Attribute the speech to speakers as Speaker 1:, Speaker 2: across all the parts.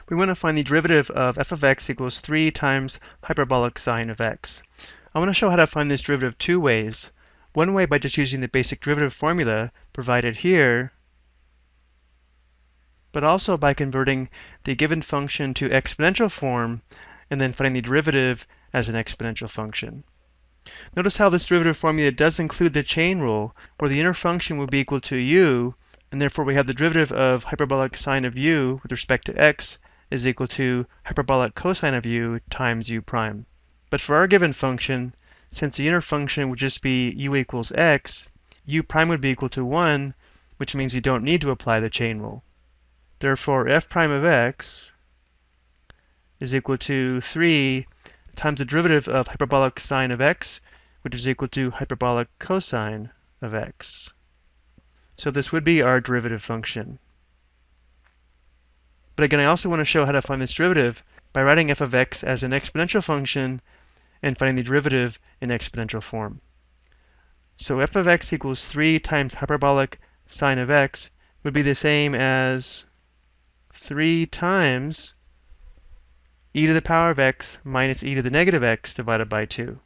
Speaker 1: We want to find the derivative of f of x equals 3 times hyperbolic sine of x. I want to show how to find this derivative two ways. One way by just using the basic derivative formula provided here, but also by converting the given function to exponential form and then finding the derivative as an exponential function. Notice how this derivative formula does include the chain rule, where the inner function will be equal to u, and therefore we have the derivative of hyperbolic sine of u with respect to x is equal to hyperbolic cosine of u times u prime. But for our given function, since the inner function would just be u equals x, u prime would be equal to 1, which means you don't need to apply the chain rule. Therefore, f prime of x is equal to 3 times the derivative of hyperbolic sine of x, which is equal to hyperbolic cosine of x. So this would be our derivative function. But again, I also want to show how to find this derivative by writing f of x as an exponential function and finding the derivative in exponential form. So f of x equals 3 times hyperbolic sine of x would be the same as 3 times e to the power of x minus e to the negative x divided by 2.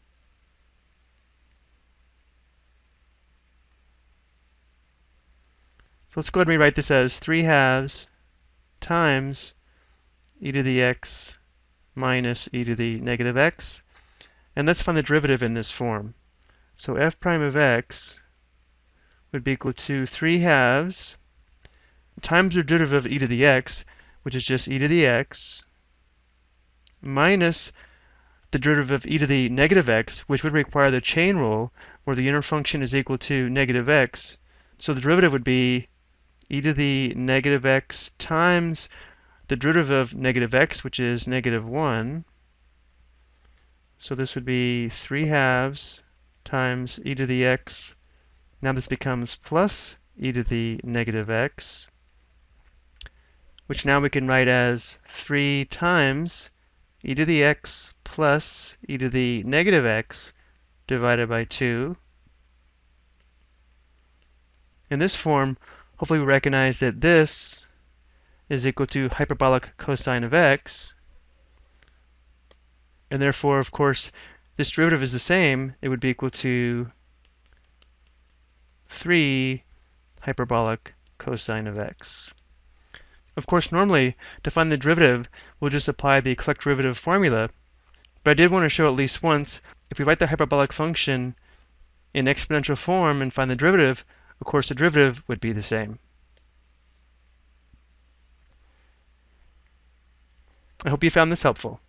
Speaker 1: So let's go ahead and rewrite this as 3 halves times e to the x minus e to the negative x. And let's find the derivative in this form. So f prime of x would be equal to 3 halves times the derivative of e to the x, which is just e to the x, minus the derivative of e to the negative x, which would require the chain rule, where the inner function is equal to negative x. So the derivative would be e to the negative x times the derivative of negative x, which is negative 1. So this would be 3 halves times e to the x. Now this becomes plus e to the negative x, which now we can write as 3 times e to the x plus e to the negative x divided by 2. In this form, hopefully we recognize that this is equal to hyperbolic cosine of x, and therefore, of course, this derivative is the same. It would be equal to 3 hyperbolic cosine of x. Of course, normally, to find the derivative, we'll just apply the collect derivative formula, but I did want to show at least once, if we write the hyperbolic function in exponential form and find the derivative, of course the derivative would be the same. I hope you found this helpful.